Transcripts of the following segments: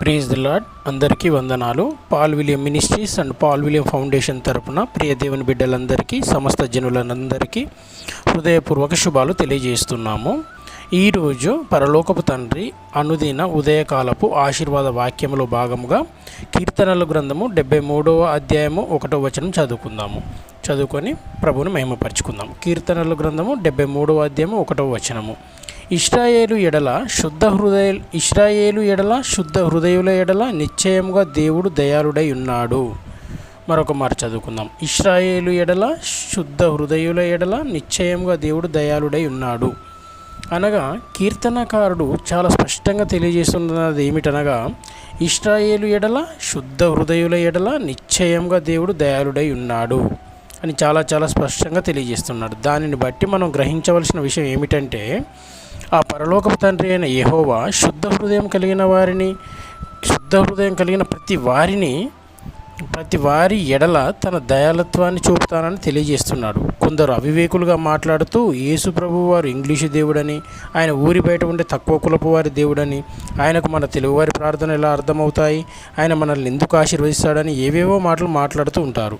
Praise the lord. అందరికీ వందనాలు. Paul William ministries and Paul William foundation తరపున ప్రియ దేవుని బిడ్డలందరికీ, సమస్త జనులందరికీ హృదయపూర్వక శుభాలు తెలియజేస్తున్నాము. ఈరోజు పరలోకపు తండ్రి అనుదిన ఉదయకాలపు ఆశీర్వాద వాక్యములో భాగముగా కీర్తనల గ్రంథము 73వ అధ్యాయము 1వ వచనం చదువుకొని ప్రభువుని మహిమపరుచుకుందాం. కీర్తనల గ్రంథము 73వ అధ్యాయము 1వ వచనము. ఇశ్రాయేలు ఎడల శుద్ధ హృదయుల ఎడల నిశ్చయముగా దేవుడు దయాళుడై ఉన్నాడు. మరొక మాట చదువుకుందాం. ఇశ్రాయేలు ఎడల శుద్ధ హృదయుల ఎడల నిశ్చయముగా దేవుడు దయాళుడై ఉన్నాడు అనగా, కీర్తనకారుడు చాలా స్పష్టంగా తెలియజేస్తున్నది ఏమిటనగా, ఇశ్రాయేలు ఎడల శుద్ధ హృదయుల ఎడల నిశ్చయంగా దేవుడు దయాళుడై ఉన్నాడు అని చాలా స్పష్టంగా తెలియజేస్తున్నాడు. దానిని బట్టి మనం గ్రహించవలసిన విషయం ఏమిటంటే, ఆ పరలోకపు తండ్రి అయిన యెహోవా శుద్ధ హృదయం కలిగిన ప్రతి వారి ఎడల తన దయాళత్వాన్ని చూపుతానని తెలియజేస్తున్నాడు. కొందరు అవివేకులుగా మాట్లాడుతూ యేసు ప్రభువు వారు ఇంగ్లీషు దేవుడని, ఆయన ఊరి బయట ఉండే తక్కువ కులపు వారి దేవుడని, ఆయనకు మన తెలుగువారి ప్రార్థన ఎలా అర్థమవుతాయి, ఆయన మనల్ని ఎందుకు ఆశీర్వదిస్తాడని ఏవేవో మాటలు మాట్లాడుతూ ఉంటారు.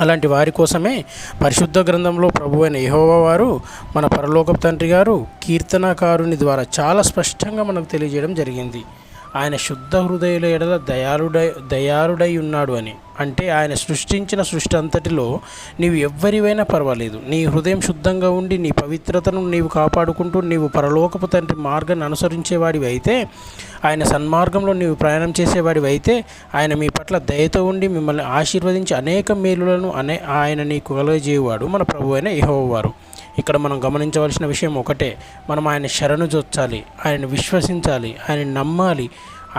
అలాంటి వారి కోసమే పరిశుద్ధ గ్రంథంలో ప్రభు అయిన యెహోవా వారు, మన పరలోకపు తండ్రి గారు కీర్తనకారుని ద్వారా చాలా స్పష్టంగా మనకు తెలియజేయడం జరిగింది. ఆయన శుద్ధ హృదయుల ఎడల దయాళుడై ఉన్నాడు అని. అంటే ఆయన సృష్టించిన సృష్టి అంతటిలో నీవు ఎవ్వరివైనా పర్వాలేదు, నీ హృదయం శుద్ధంగా ఉండి నీ పవిత్రతను నీవు కాపాడుకుంటూ నీవు పరలోకపు తండ్రి మార్గాన్ని అనుసరించేవాడివి అయితే, ఆయన సన్మార్గంలో నీవు ప్రయాణం చేసేవాడివి అయితే, ఆయన మీ పట్ల దయతో ఉండి మిమ్మల్ని ఆశీర్వదించి అనేక మేలులను ఆయన నీకు కలుగజేయవాడు మన ప్రభు అయిన యెహోవా వారు. ఇక్కడ మనం గమనించవలసిన విషయం ఒకటే, మనం ఆయన శరణు జొచ్చాలి, ఆయనను విశ్వసించాలి, ఆయనను నమ్మాలి,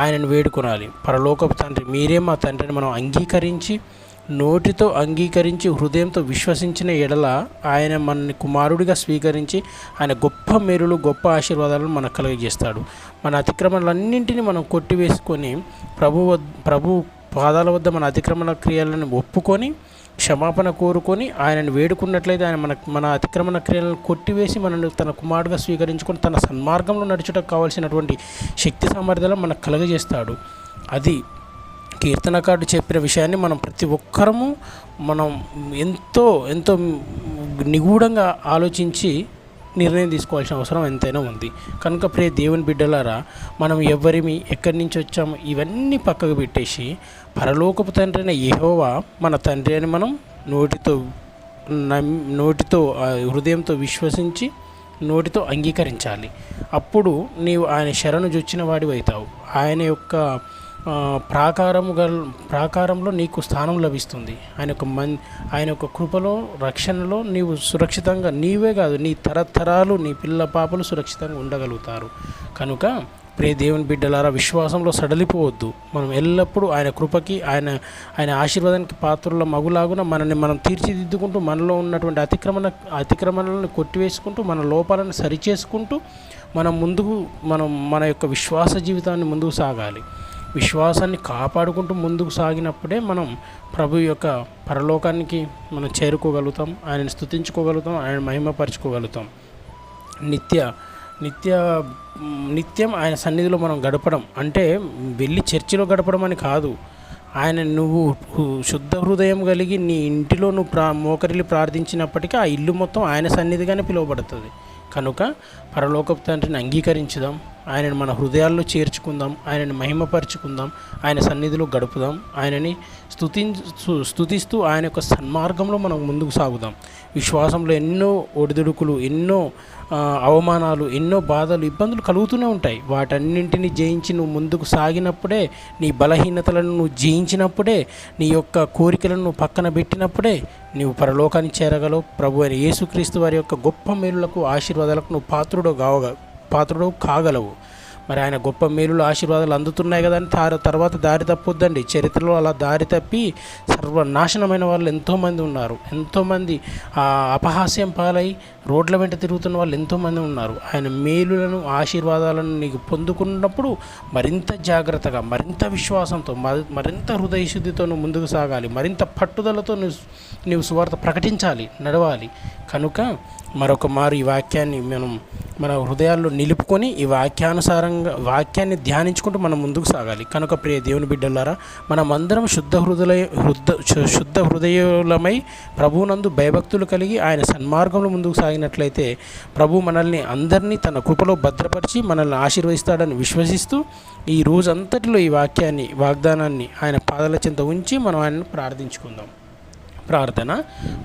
ఆయనను వేడుకొనాలి. పరలోకపు తండ్రి మీరే మా తండ్రిని మనం నోటితో అంగీకరించి హృదయంతో విశ్వసించిన ఎడల ఆయన మనని కుమారుడిగా స్వీకరించి ఆయన గొప్ప మేలులు, గొప్ప ఆశీర్వాదాలను మనకు కలుగజేస్తాడు. మన అతిక్రమణలన్నింటినీ మనం కొట్టివేసుకొని ప్రభు పాదాల వద్ద మన అతిక్రమణ క్రియలను ఒప్పుకొని క్షమాపణ కోరుకొని ఆయనను వేడుకున్నట్లయితే ఆయన మన అతిక్రమణ క్రియలను కొట్టివేసి మనల్ని తన కుమారుడుగా స్వీకరించుకొని తన సన్మార్గంలో నడుచుటకు కావాల్సినటువంటి శక్తి సామర్థ్యాలను మనకు కలుగజేస్తాడు. అది కీర్తనకారుడు చెప్పిన విషయాన్ని మనం ప్రతి ఒక్కరము మనం ఎంతో నిగూఢంగా ఆలోచించి నిర్ణయం తీసుకోవాల్సిన అవసరం ఎంతైనా ఉంది. కనుక ప్రియ దేవుని బిడ్డలారా, మనం ఎవరిమి, ఎక్కడి నుంచి వచ్చాము, ఇవన్నీ పక్కకు పెట్టేసి పరలోకపు తండ్రి అయిన యెహోవా మన తండ్రి అని మనం నోటితో హృదయంతో విశ్వసించి నోటితో అంగీకరించాలి. అప్పుడు నీవు ఆయన శరణు జొచ్చిన వాడివి అవుతావు. ఆయన యొక్క ప్రాకారంలో నీకు స్థానం లభిస్తుంది. ఆయన యొక్క కృపలో, రక్షణలో నీవు సురక్షితంగా, నీవే కాదు నీ తరతరాలు, నీ పిల్ల పాపలు సురక్షితంగా ఉండగలుగుతారు. కనుక ప్రియ దేవుని బిడ్డలారా, విశ్వాసంలో సడలిపోవద్దు. మనం ఎల్లప్పుడూ ఆయన కృపకి, ఆయన ఆశీర్వాదానికి పాత్రల మగులాగున మనల్ని మనం తీర్చిదిద్దుకుంటూ, మనలో ఉన్నటువంటి అతిక్రమణలను కొట్టివేసుకుంటూ, మన లోపాలను సరిచేసుకుంటూ మన యొక్క విశ్వాస జీవితాన్ని ముందుకు సాగాలి. విశ్వాసాన్ని కాపాడుకుంటూ ముందుకు సాగినప్పుడే మనం ప్రభు యొక్క పరలోకానికి మనం చేరుకోగలుగుతాం, ఆయనను స్తుతించుకోగలుగుతాం, ఆయన మహిమపరచుకోగలుగుతాం. నిత్యం ఆయన సన్నిధిలో మనం గడపడం అంటే వెళ్ళి చర్చిలో గడపడం అని కాదు. నువ్వు శుద్ధ హృదయం కలిగి నీ ఇంటిలో నువ్వు మోకరిల్లి ప్రార్థించినప్పటికీ ఆ ఇల్లు మొత్తం ఆయన సన్నిధిగానే పిలువబడుతుంది. కనుక పరలోకపు తండ్రిని అంగీకరించుదాం, ఆయనను మన హృదయాల్లో చేర్చుకుందాం, ఆయనని మహిమపరుచుకుందాం, ఆయన సన్నిధిలో గడుపుదాం, ఆయనని స్తుతిస్తూ ఆయన యొక్క సన్మార్గంలో మనం ముందుకు సాగుదాం. విశ్వాసంలో ఎన్నో ఒడిదుడుకులు, ఎన్నో అవమానాలు, ఎన్నో బాధలు, ఇబ్బందులు కలుగుతూనే ఉంటాయి. వాటన్నింటినీ జయించి నువ్వు ముందుకు సాగినప్పుడే, నీ బలహీనతలను నువ్వు జయించినప్పుడే, నీ యొక్క కోరికలను నువ్వు పక్కన పెట్టినప్పుడే నీవు పరలోకాన్ని చేరగలవు. ప్రభు అయిన యేసుక్రీస్తు వారి యొక్క గొప్ప మేలులకు, ఆశీర్వాదాలకు నువ్వు పాత్రుడు కాగలవు. మరి ఆయన గొప్ప మేలులు, ఆశీర్వాదాలు అందుతున్నాయి కదా అని తర్వాత దారి తప్పొద్దండి. చరిత్రలో అలా దారి తప్పి సర్వనాశనమైన వాళ్ళు ఎంతోమంది ఉన్నారు. ఎంతోమంది అపహాస్యం పాలై రోడ్ల వెంట తిరుగుతున్న వాళ్ళు ఎంతోమంది ఉన్నారు. ఆయన మేలులను, ఆశీర్వాదాలను నీకు పొందుకున్నప్పుడు మరింత జాగ్రత్తగా, మరింత విశ్వాసంతో, మరింత హృదయశుద్ధితో నువ్వు ముందుకు సాగాలి. మరింత పట్టుదలతో నువ్వు సువార్త ప్రకటించాలి, నడవాలి. కనుక మరొక మారు ఈ వాక్యాన్ని మన హృదయాల్లో నిలుపుకొని ఈ వాక్యాన్ని ధ్యానించుకుంటూ మనం ముందుకు సాగాలి. కనుక ప్రియ దేవుని బిడ్డలారా, మనమందరం శుద్ధ హృదయులమై ప్రభువునందు భయభక్తులు కలిగి ఆయన సన్మార్గంలో ముందుకు సాగినట్లయితే ప్రభు మనల్ని అందరినీ తన కృపలో భద్రపరిచి మనల్ని ఆశీర్వదిస్తాడని విశ్వసిస్తూ ఈ రోజంతటిలో ఈ వాగ్దానాన్ని ఆయన పాదాల చెంత ఉంచి మనం ఆయనను ప్రార్థించుకుందాం.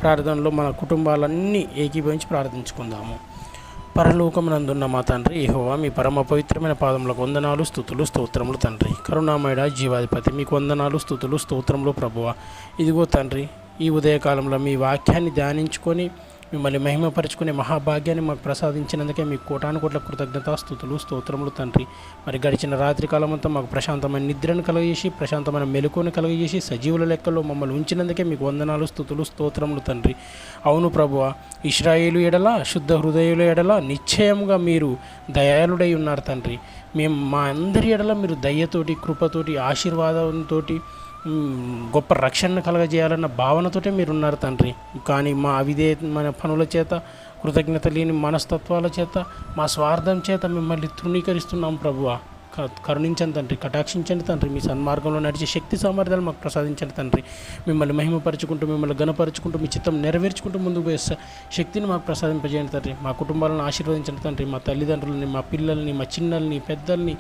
ప్రార్థనలో మన కుటుంబాలన్నీ ఏకీభవించి ప్రార్థించుకుందాము. పరలోకమునందున్న మా తండ్రి యెహోవా, మీ పరమ పవిత్రమైన పాదములకు వందనాలు, స్తుతులు, స్తోత్రములు తండ్రి. కరుణామయుడ జీవాధిపతి, మీకు వందనాలు, స్తుతులు, స్తోత్రములు ప్రభువా. ఇదిగో తండ్రి, ఈ ఉదయకాలంలో మీ వాక్యాన్ని ధ్యానించుకొని మిమ్మల్ని మహిమపరుచుకునే మహాభాగ్యాన్ని మాకు ప్రసాదించినందుకే మీకు కోటానుకోట్ల కృతజ్ఞతాస్తుతులు, స్తోత్రములు తండ్రి. మరి గడిచిన రాత్రి కాలం అంతా మాకు ప్రశాంతమైన నిద్రను కలుగజేసి, ప్రశాంతమైన మెలకువను కలుగజేసి, సజీవుల లెక్కల్లో మమ్మల్ని ఉంచినందుకే మీకు వందనాలు, స్తుతులు, స్తోత్రములు తండ్రి. అవును ప్రభువా, ఇశ్రాయేలు ఎడల, శుద్ధ హృదయుల ఎడల నిశ్చయంగా మీరు దయాళుడై ఉన్నారు తండ్రి. మేము మా అందరి ఎడల మీరు దయ్యతోటి, కృపతోటి, ఆశీర్వాదంతో, గొప్ప రక్షణ కలగజేయాలన్న భావనతోటే మీరు ఉన్నారు తండ్రి. కానీ మా అవిధేయమైన పనుల చేత, కృతజ్ఞత లేని మనస్తత్వాల చేత, మా స్వార్థం చేత మిమ్మల్ని తృణీకరిస్తున్నాం ప్రభువా. కరుణించండి తండ్రి, కటాక్షించండి తండ్రి. మీ సన్మార్గంలో నడిచే శక్తి సామర్థ్యాలు మాకు ప్రసాదించండి తండ్రి. మిమ్మల్ని మహిమపరుచుకుంటూ, మిమ్మల్ని గణపరుచుకుంటూ, మీ చిత్తం నెరవేర్చుకుంటూ ముందుకు పోయే శక్తిని మాకు ప్రసాదింపజేయండి తండ్రి. మా కుటుంబాలను ఆశీర్వదించండి తండ్రి. మా తల్లిదండ్రులని, మా పిల్లల్ని, మా చిన్నల్ని, పెద్దల్ని,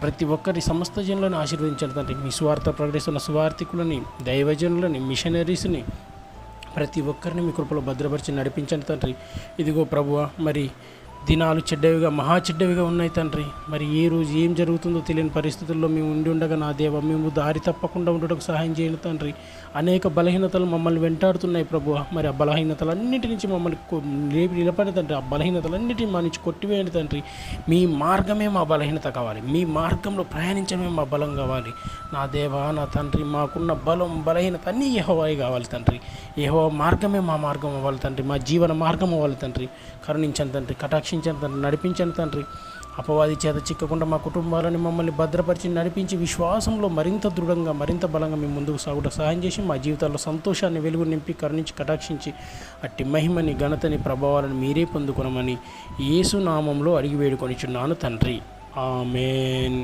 ప్రతి ఒక్కరి సమస్త జనులను ఆశీర్వదించండి తండ్రి. మీ స్వార్థ ప్రకటిస్తున్న సువార్థికులని, దైవజనులని, మిషనరీస్ని, ప్రతి ఒక్కరిని మీ కృపలో భద్రపరిచి నడిపించండి తండ్రి. ఇదిగో ప్రభువా, మరి దినాలు చెడ్డవిగా, మహా చెడ్డవిగా ఉన్నాయి తండ్రి. మరి ఏ రోజు ఏం జరుగుతుందో తెలియని పరిస్థితుల్లో మేము ఉండి ఉండగా నా దేవ, మేము దారి తప్పకుండా ఉండటకు సహాయం చేయండి తండ్రి. అనేక బలహీనతలు మమ్మల్ని వెంటాడుతున్నాయి ప్రభువ. మరి ఆ బలహీనతలన్నిటి నుంచి మమ్మల్ని నిలబడి తండ్రి, ఆ బలహీనతలన్నిటిని మా నుంచి కొట్టివేయండి తండ్రి. మీ మార్గమే మా బలహీనత కావాలి, మీ మార్గంలో ప్రయాణించడమే మా బలం కావాలి. నా దేవ, నా తండ్రి, మాకున్న బలహీనత అన్నీ యెహోవాయే కావాలి తండ్రి. యెహోవా మార్గమే మా మార్గం అవ్వాలి తండ్రి, మా జీవన మార్గం అవ్వాలి తండ్రి. కరుణించండి తండ్రి, కటాక్షించండి తండ్రి, నడిపించండి తండ్రి. అపవాది చేత చిక్కకుండా మా కుటుంబాలని మమ్మల్ని భద్రపరిచి నడిపించి విశ్వాసంలో మరింత దృఢంగా, మరింత బలంగా మేము ముందుకు సాగుట సహాయం చేసి మా జీవితాల్లో సంతోషాన్ని, వెలుగు నింపి, కరుణించి, కటాక్షించి అట్టి మహిమని, ఘనతని, ప్రభావాలను మీరే పొందుకొనమని యేసు నామంలో అడిగి వేడుకొనిచున్నాను తండ్రి. ఆమేన్.